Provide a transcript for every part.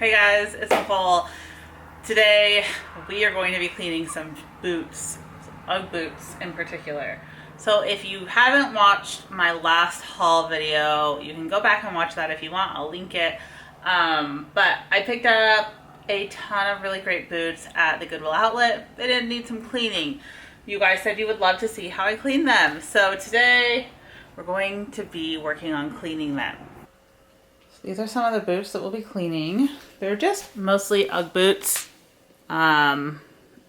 Hey guys, it's Nicole. Today we are going to be cleaning some boots, UGG boots in particular. So if you haven't watched my last haul video, you can go back and watch that if you want. I'll link it. But I picked up a ton of really great boots at the Goodwill outlet. They didn't need some cleaning. You guys said you would love to see how I clean them. So today we're going to be working on cleaning them. These are some of the boots that we'll be cleaning. They're just mostly UGG boots. And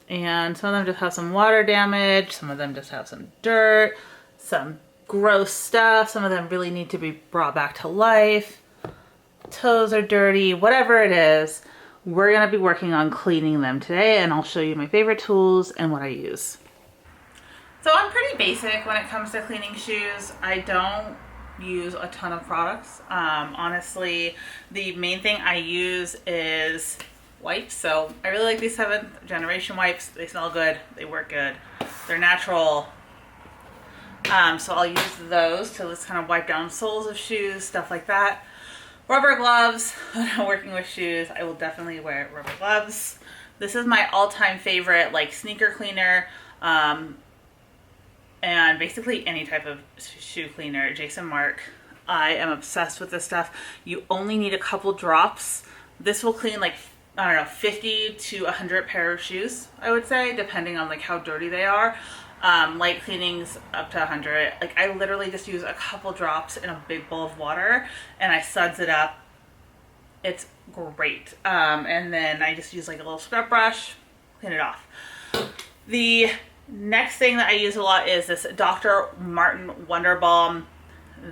some of them just have some water damage. Some of them just have some dirt, some gross stuff. Some of them really need to be brought back to life. Toes are dirty, whatever it is. We're gonna be working on cleaning them today, and I'll show you my favorite tools and what I use. So I'm pretty basic when it comes to cleaning shoes. I don't use a ton of products. Honestly, the main thing I use is wipes. So I really like these 7th generation wipes. They smell good, they work good, they're natural. So I'll use those to just kind of wipe down soles of shoes, stuff like that. Rubber gloves. When I'm working with shoes, I will definitely wear rubber gloves. This is my all-time favorite, like, sneaker cleaner. And basically any type of shoe cleaner. Jason Mark. I am obsessed with this stuff. You only need a couple drops. This will clean like, I don't know, 50 to 100 pair of shoes, I would say, depending on like how dirty they are. Light cleanings up to 100. Like, I literally just use a couple drops in a big bowl of water and I suds it up. It's great. And then I just use like a little scrub brush, clean it off. The next thing that I use a lot is this Dr. Martin Wonder Balm.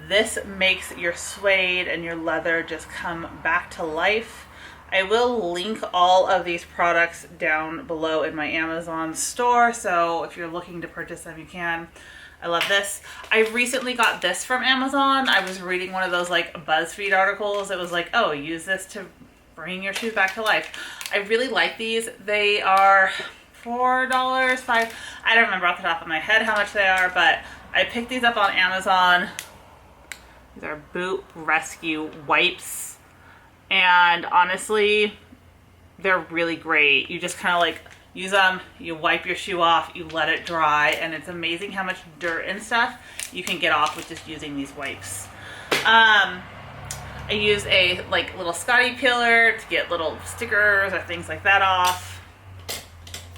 This makes your suede and your leather just come back to life. I will link all of these products down below in my Amazon store, so if you're looking to purchase them, you can. I love this. I recently got this from Amazon. I was reading one of those like BuzzFeed articles. It was like, oh, use this to bring your shoes back to life. I really like these. They are $4, $5. I don't remember off the top of my head how much they are, but I picked these up on Amazon. These are boot rescue wipes, and honestly, they're really great. You just kind of like use them, you wipe your shoe off, you let it dry, and it's amazing how much dirt and stuff you can get off with just using these wipes. I use a like little Scotty peeler to get little stickers or things like that off.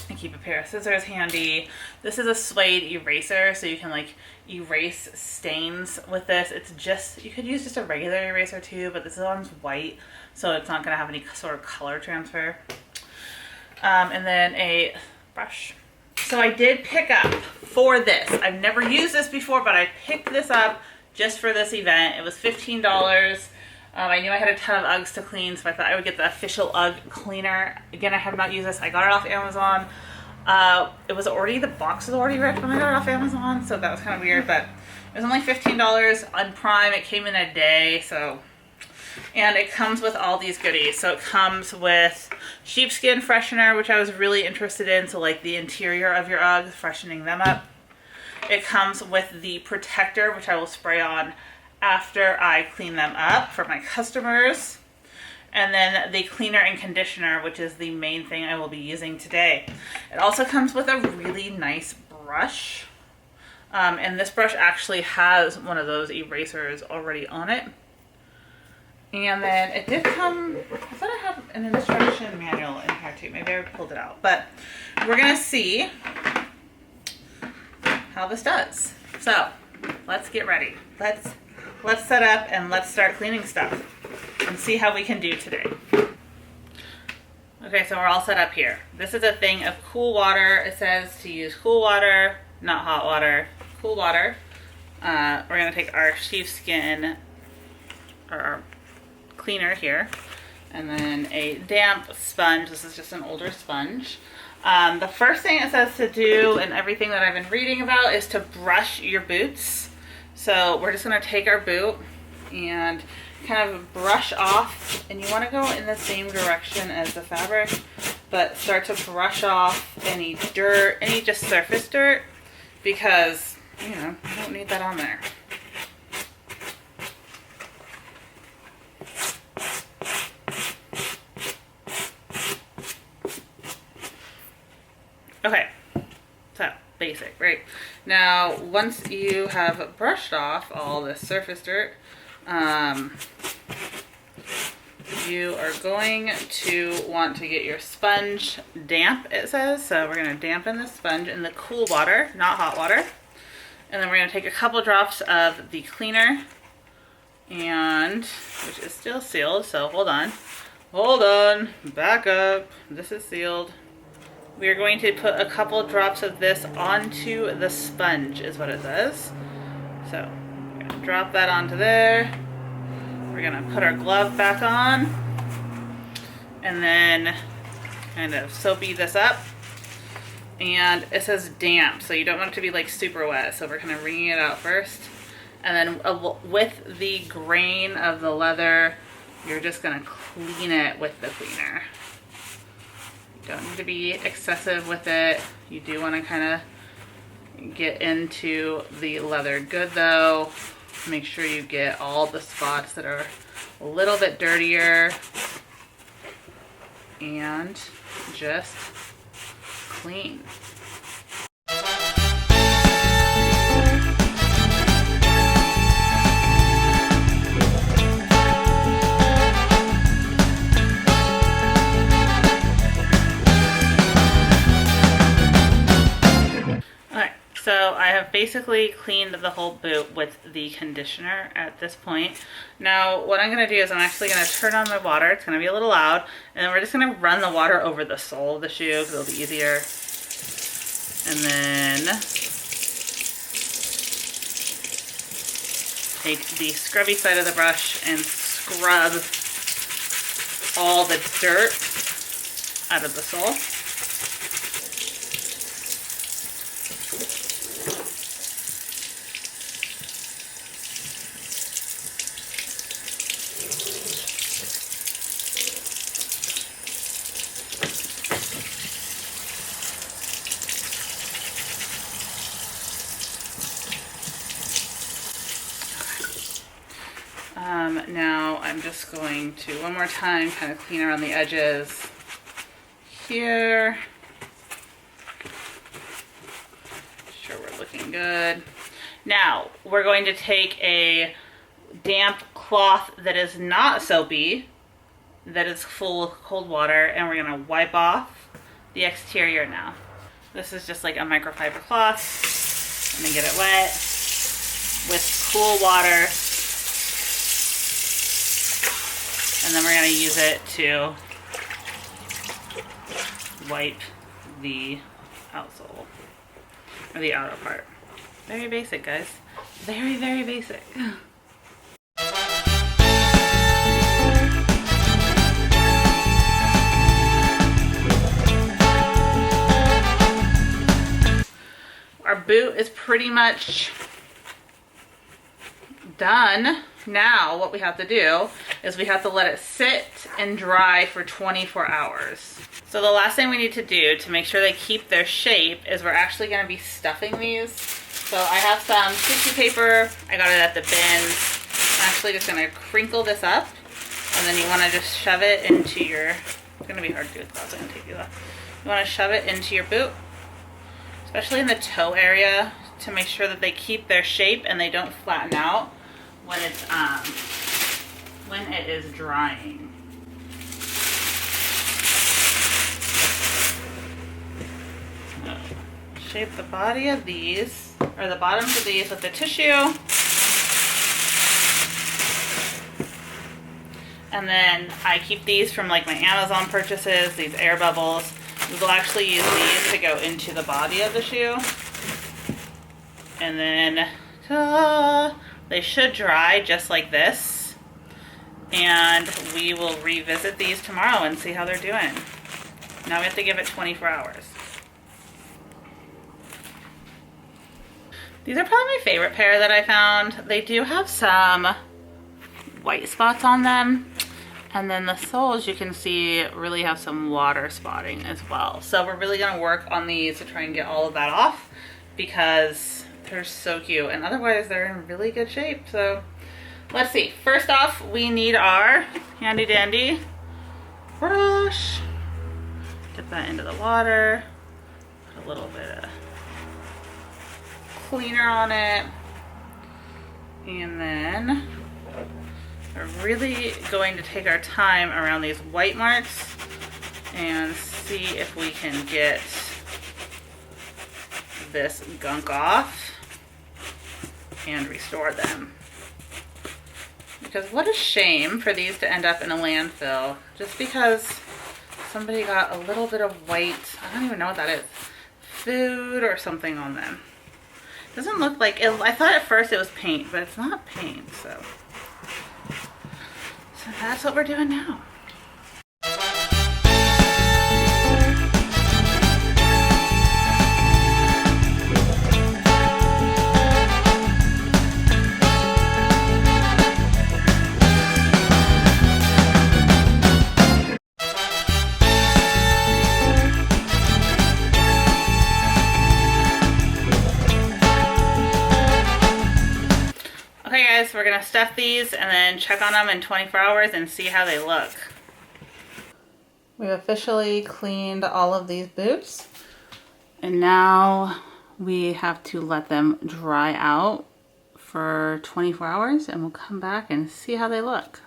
I keep a pair of scissors handy. This is a suede eraser, so you can like erase stains with this. It's just, you could use just a regular eraser too, but this one's white, so it's not gonna have any sort of color transfer. And then a brush. So I did pick up for this. I've never used this before, but I picked this up just for this event. It was $15. I knew I had a ton of Uggs to clean, so I thought I would get the official UGG cleaner. Again, I have not used this. I got it off Amazon. It was already, the box was already ripped when I got it off Amazon, so that was kind of weird, but it was only $15 on Prime. It came in a day, so, and it comes with all these goodies. So it comes with sheepskin freshener, which I was really interested in, so like the interior of your Uggs, freshening them up. It comes with the protector, which I will spray on after I clean them up for my customers. And then the cleaner and conditioner, which is the main thing I will be using today. It also comes with a really nice brush. And this brush actually has one of those erasers already on it. And then it did come, I thought I had an instruction manual in here too. Maybe I pulled it out. But we're gonna see how this does. So let's get ready. Let's set up and let's start cleaning stuff and see how we can do today. Okay, so we're all set up here. This is a thing of cool water. It says to use cool water, not hot water, cool water. We're gonna take our sheepskin, or our cleaner here, and then a damp sponge. This is just an older sponge. The first thing it says to do, and everything that I've been reading about, is to brush your boots. So we're just gonna take our boot and kind of brush off, and you wanna go in the same direction as the fabric, but start to brush off any dirt, any just surface dirt, because, you know, you don't need that on there. Okay, so basic, right? Now, once you have brushed off all this surface dirt, you are going to want to get your sponge damp, it says. So we're gonna dampen the sponge in the cool water, not hot water. And then we're gonna take a couple drops of the cleaner, and which is still sealed, so hold on, back up. This is sealed. We are going to put a couple drops of this onto the sponge, is what it says. So we're gonna drop that onto there. We're gonna put our glove back on and then kind of soapy this up. And it says damp, so you don't want it to be like super wet. So we're kind of wringing it out first. And then with the grain of the leather, you're just gonna clean it with the cleaner. You don't need to be excessive with it. You do wanna kind of get into the leather good though. Make sure you get all the spots that are a little bit dirtier and just clean. So I have basically cleaned the whole boot with the conditioner at this point. Now what I'm going to do is I'm actually going to turn on the water. It's going to be a little loud. And then we're just going to run the water over the sole of the shoe because it'll be easier. And then take the scrubby side of the brush and scrub all the dirt out of the sole. Now I'm just going to one more time kind of clean around the edges here. Sure we're looking good. Now we're going to take a damp cloth that is not soapy, that is full of cold water, and we're going to wipe off the exterior now. This is just like a microfiber cloth. I'm going to get it wet with cool water. And then we're going to use it to wipe the outsole, or the outer part. Very basic, guys. Very, very basic. Our boot is pretty much done. Now what we have to do is we have to let it sit and dry for 24 hours. So the last thing we need to do to make sure they keep their shape is we're actually going to be stuffing these. So I have some tissue paper. I got it at the bins. I'm actually just going to crinkle this up, and then you want to just shove it into your, it's going to be hard to do with gloves, I'm going to take these off. You want to shove it into your boot, especially in the toe area, to make sure that they keep their shape and they don't flatten out when it's when it is drying. So, shape the body of these, or the bottoms of these, with the tissue. And then I keep these from like my Amazon purchases, these air bubbles. We will actually use these to go into the body of the shoe. And then they should dry just like this. And we will revisit these tomorrow and see how they're doing. Now we have to give it 24 hours. These are probably my favorite pair that I found. They do have some white spots on them. And then the soles, you can see, really have some water spotting as well. So we're really gonna work on these to try and get all of that off, because they're so cute, and otherwise they're in really good shape. So let's see. First off, we need our handy dandy brush. Dip that into the water. Put a little bit of cleaner on it. And then we're really going to take our time around these white marks and see if we can get this gunk off and restore them. Because what a shame for these to end up in a landfill just because somebody got a little bit of white, I don't even know what that is, food or something on them. Doesn't look like it. I thought at first it was paint, but it's not paint, so that's what we're doing now. Okay guys, we're gonna stuff these and then check on them in 24 hours and see how they look. We've officially cleaned all of these boots and now we have to let them dry out for 24 hours and we'll come back and see how they look.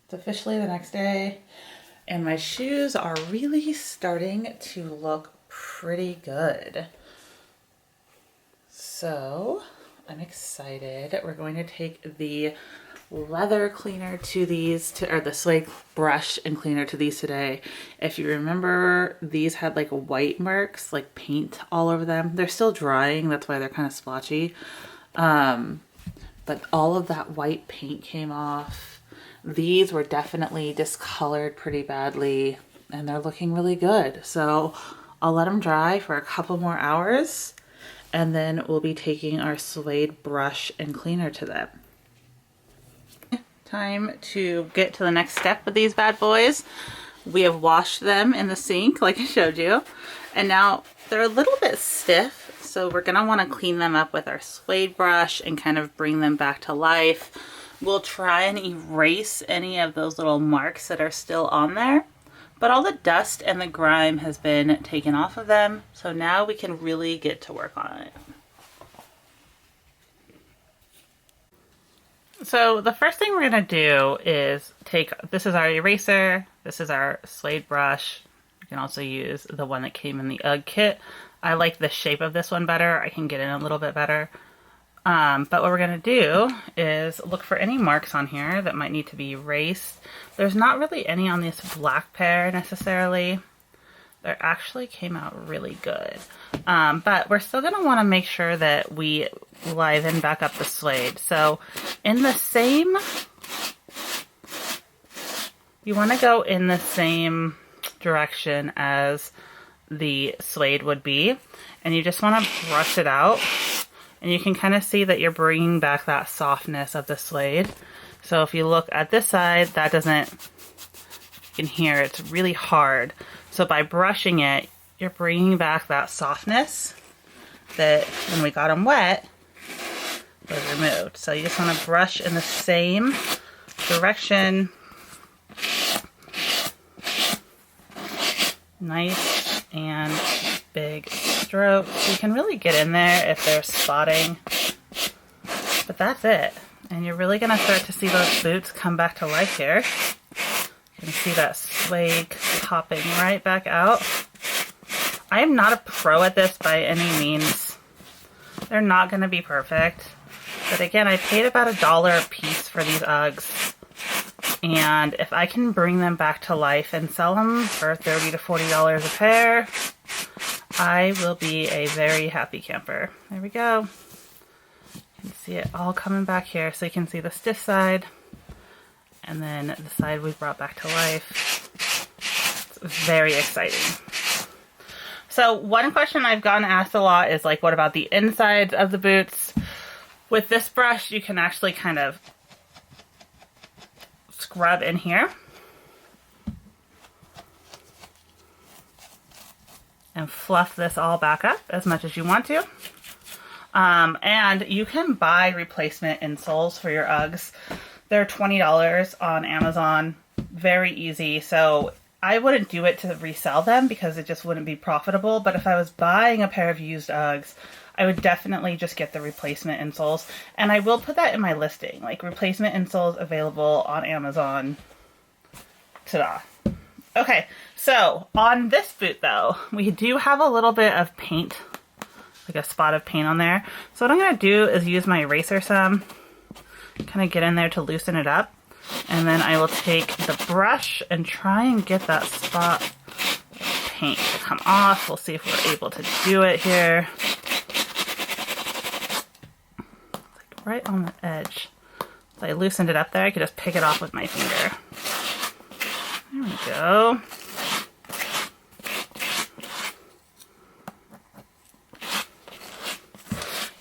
It's officially the next day and my shoes are really starting to look pretty good. So I'm excited. We're going to take the leather cleaner to these, or the Slate Brush and cleaner to these today. If you remember, these had like white marks, like paint all over them. They're still drying, that's why they're kind of splotchy. But all of that white paint came off. These were definitely discolored pretty badly and they're looking really good. So I'll let them dry for a couple more hours. And then we'll be taking our Slate Brush and cleaner to them. Time to get to the next step with these bad boys. We have washed them in the sink like I showed you. And now they're a little bit stiff. So we're gonna wanna clean them up with our Slate Brush and kind of bring them back to life. We'll try and erase any of those little marks that are still on there. But all the dust and the grime has been taken off of them, so now we can really get to work on it. So the first thing we're gonna do is this is our eraser, this is our Slate Brush. You can also use the one that came in the UGG kit. I like the shape of this one better, I can get in a little bit better. But what we're gonna do is look for any marks on here that might need to be erased. There's not really any on this black pair necessarily. They actually came out really good. But we're still gonna wanna make sure that we liven back up the suede. So in the same, you wanna go in the same direction as the suede would be. And you just wanna brush it out. And you can kind of see that you're bringing back that softness of the suede. So if you look at this side, that doesn't, you can hear it's really hard. So by brushing it, you're bringing back that softness that when we got them wet, was removed. So you just want to brush in the same direction. Nice and big strokes. You can really get in there if they're spotting, but that's it. And you're really gonna start to see those boots come back to life here. You can see that suede popping right back out. I am not a pro at this by any means. They're not gonna be perfect, but again, I paid about $1 a piece for these Uggs. And if I can bring them back to life and sell them for $30 to $40 a pair, I will be a very happy camper. There we go. You can see it all coming back here. So you can see the stiff side and then the side we brought back to life. It's very exciting. So one question I've gotten asked a lot is like, what about the insides of the boots? With this brush, you can actually kind of scrub in here and fluff this all back up as much as you want to. And you can buy replacement insoles for your Uggs. They're $20 on Amazon. Very easy. So I wouldn't do it to resell them because it just wouldn't be profitable. But if I was buying a pair of used Uggs, I would definitely just get the replacement insoles. And I will put that in my listing, like replacement insoles available on Amazon. Ta-da. Okay, so on this boot though, we do have a little bit of paint, like a spot of paint on there. So what I'm going to do is use my eraser some, kind of get in there to loosen it up. And then I will take the brush and try and get that spot of paint to come off. We'll see if we're able to do it here. Like right on the edge. So I loosened it up there. I could just pick it off with my finger. There we go.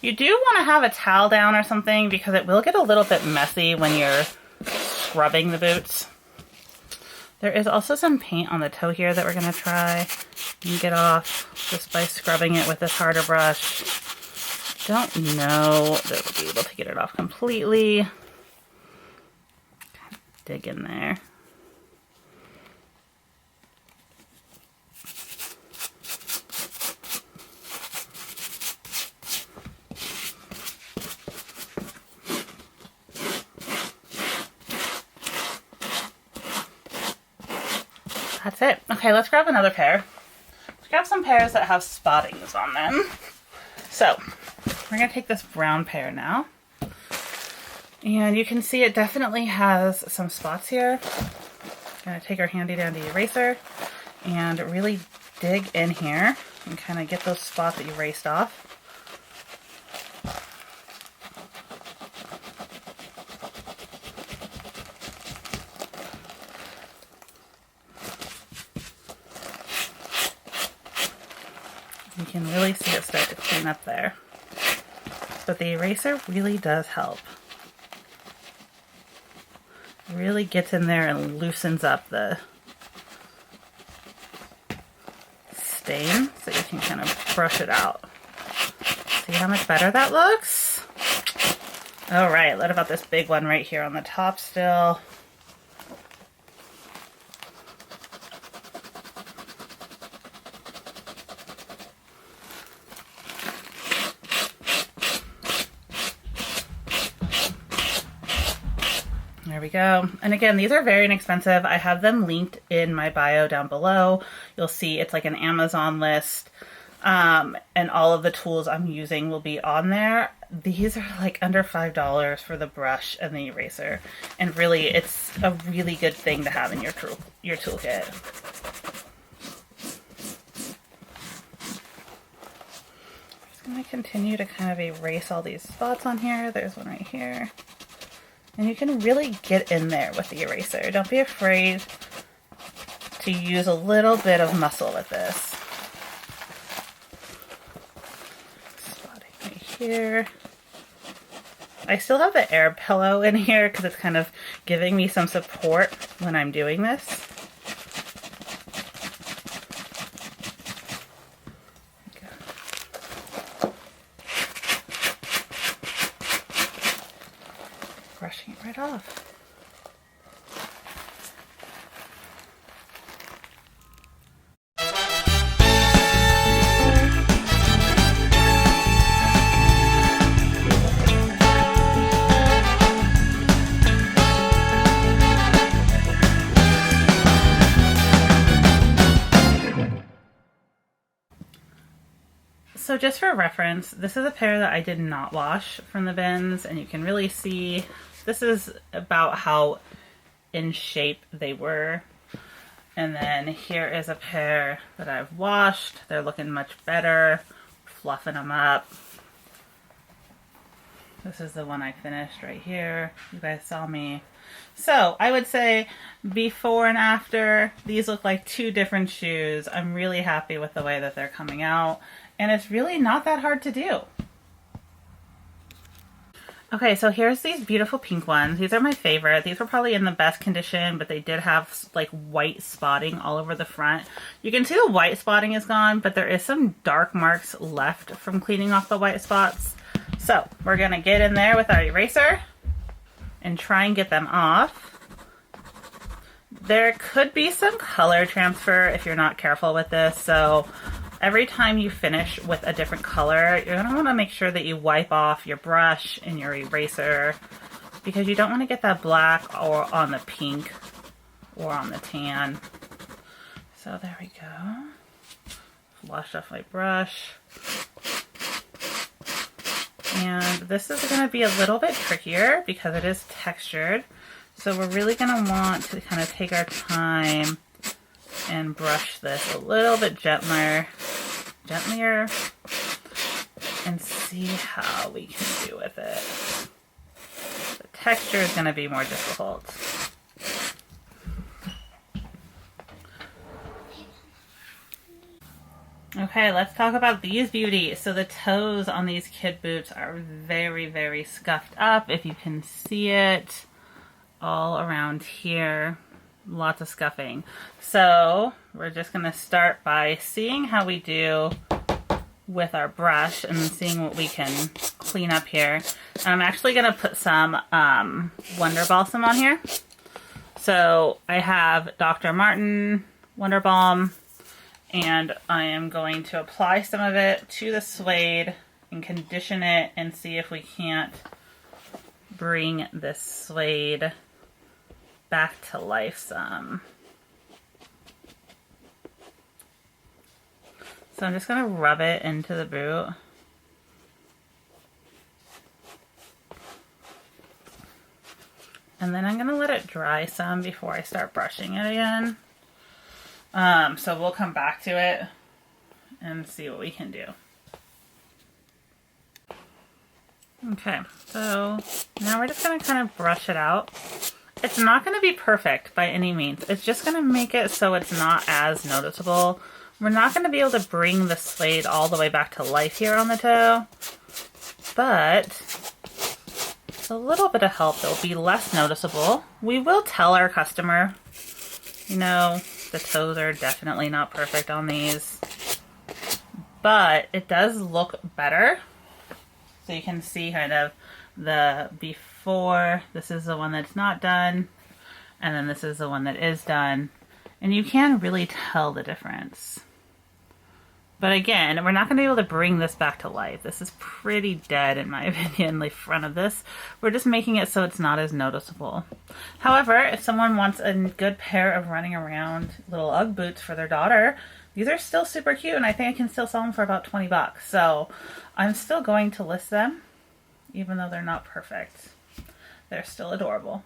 You do want to have a towel down or something because it will get a little bit messy when you're scrubbing the boots. There is also some paint on the toe here that we're going to try and get off just by scrubbing it with this harder brush. Don't know that we'll be able to get it off completely. Dig in there. That's it. Okay, let's grab another pair. Let's grab some pairs that have spottings on them. So, we're going to take this brown pair now. And you can see it definitely has some spots here. Going to take our handy dandy eraser and really dig in here and kind of get those spots erased off. You can really see it start to clean up there. But the eraser really does help. It really gets in there and loosens up the stain so you can kind of brush it out. See how much better that looks? Alright, what about this big one right here on the top still? There we go. And again, these are very inexpensive. I have them linked in my bio down below. You'll see it's like an Amazon list. And all of the tools I'm using will be on there. These are like under $5 for the brush and the eraser. And really, it's a really good thing to have in your toolkit. Just going to continue to kind of erase all these spots on here. There's one right here. And you can really get in there with the eraser. Don't be afraid to use a little bit of muscle with this. Spotting right here. I still have the air pillow in here because it's kind of giving me some support when I'm doing this. Brushing it right off. So just for reference, this is a pair that I did not wash from the bins, and you can really see this is about how in shape they were. And then here is a pair that I've washed. They're looking much better, fluffing them up. This is the one I finished right here. You guys saw me. So I would say before and after, these look like two different shoes. I'm really happy with the way that they're coming out. And it's really not that hard to do. Okay, so here's these beautiful pink ones. These are my favorite. These were probably in the best condition, but they did have like white spotting all over the front. You can see the white spotting is gone, but there is some dark marks left from cleaning off the white spots. So we're gonna get in there with our eraser and try and get them off. There could be some color transfer if you're not careful with this. So every time you finish with a different color, you're going to want to make sure that you wipe off your brush and your eraser, because you don't want to get that black or on the pink or on the tan. So there we go. Wash off my brush. And this is going to be a little bit trickier because it is textured. So we're really going to want to kind of take our time and brush this a little bit gentler, and see how we can do with it. The texture is going to be more difficult. Okay, let's talk about these beauties. So the toes on these kid boots are very, very scuffed up. If you can see it all around here, lots of scuffing. So we're just gonna start by seeing how we do with our brush and seeing what we can clean up here. And I'm actually gonna put some Wonder Balsam on here. So I have Dr. Martin Wonder Balm, and I am going to apply some of it to the suede and condition it and see if we can't bring this suede back to life some. So I'm just going to rub it into the boot. And then I'm going to let it dry some before I start brushing it again. So we'll come back to it and see what we can do. Okay, so now we're just going to kind of brush it out. It's not going to be perfect by any means. It's just going to make it so it's not as noticeable. We're not going to be able to bring the suede all the way back to life here on the toe, but with a little bit of help, it'll be less noticeable. We will tell our customer, you know, the toes are definitely not perfect on these, but it does look better. So you can see kind of the before. This is the one that's not done, and then this is the one that is done, and you can really tell the difference. But again, we're not going to be able to bring this back to life. This is pretty dead in my opinion, the front of this. We're just making it so it's not as noticeable. However, if someone wants a good pair of running around little UGG boots for their daughter, these are still super cute, and I think I can still sell them for about 20 bucks. So I'm still going to list them, even though they're not perfect. They're still adorable.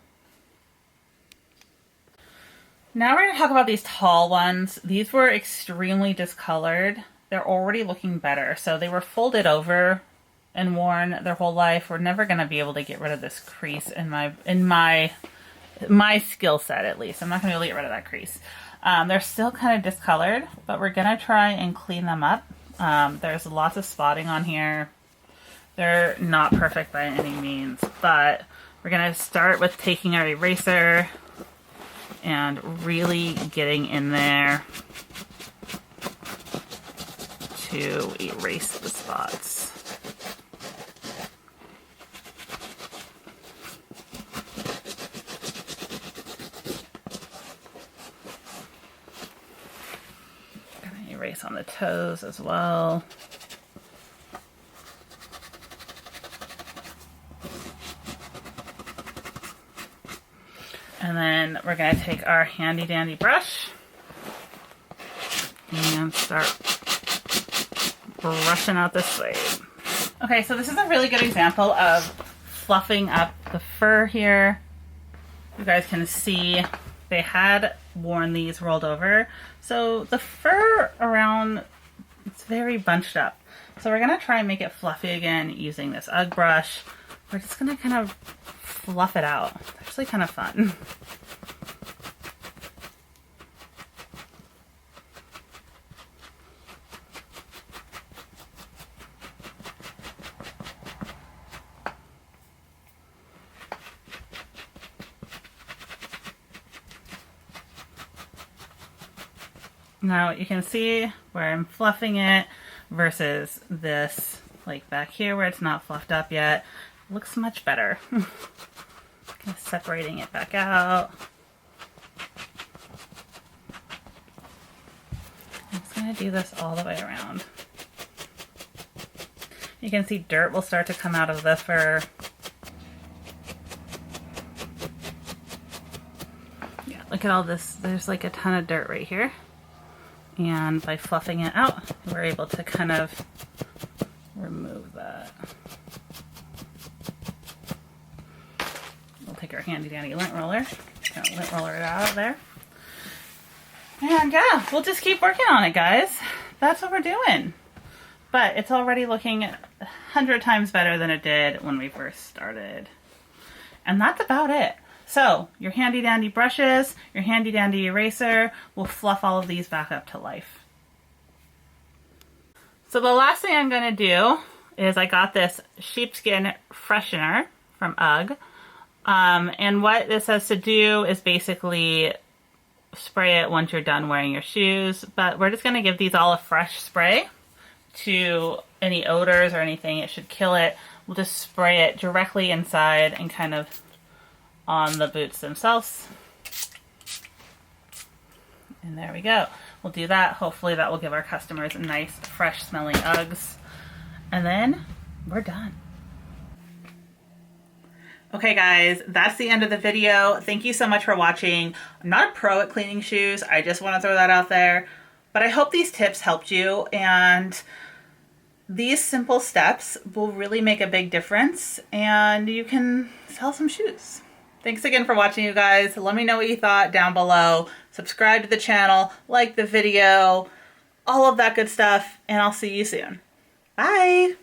Now we're going to talk about these tall ones. These were extremely discolored. They're already looking better. So they were folded over and worn their whole life. We're never going to be able to get rid of this crease in my skill set, at least. I'm not going to be able to get rid of that crease. They're still kind of discolored, but we're going to try and clean them up. There's lots of spotting on here. They're not perfect by any means, but we're going to start with taking our eraser and really getting in there to erase the spots. Gonna erase on the toes as well. And then we're going to take our handy dandy brush and start brushing out the suede. Okay, so this is a really good example of fluffing up the fur here. You guys can see they had worn these rolled over. So the fur around, it's very bunched up. So we're going to try and make it fluffy again using this UGG brush. We're just going to kind of fluff it out. It's actually kind of fun. Now you can see where I'm fluffing it versus this, like back here where it's not fluffed up yet. Looks much better. Kind of separating it back out. gonna do this all the way around. You can see dirt will start to come out of the fur. Yeah, look at all this. There's like a ton of dirt right here. And by fluffing it out, we're able to kind of remove that. We'll take our handy dandy lint roller. Lint roller it out of there. And yeah, we'll just keep working on it, guys. That's what we're doing. But it's already looking 100 times better than it did when we first started. And that's about it. So your handy dandy brushes, your handy dandy eraser will fluff all of these back up to life. So the last thing I'm going to do is I got this sheepskin freshener from UGG. And what this has to do is basically spray it once you're done wearing your shoes. But we're just going to give these all a fresh spray to any odors or anything. It should kill it. We'll just spray it directly inside and kind of on the boots themselves. And there we go. We'll do that. Hopefully that will give our customers nice, fresh smelling Uggs. And then we're done. Okay guys, that's the end of the video. Thank you so much for watching. I'm not a pro at cleaning shoes. I just want to throw that out there. But I hope these tips helped you, and these simple steps will really make a big difference, and you can sell some shoes. Thanks again for watching, you guys. Let me know what you thought down below. Subscribe to the channel, like the video, all of that good stuff, and I'll see you soon. Bye!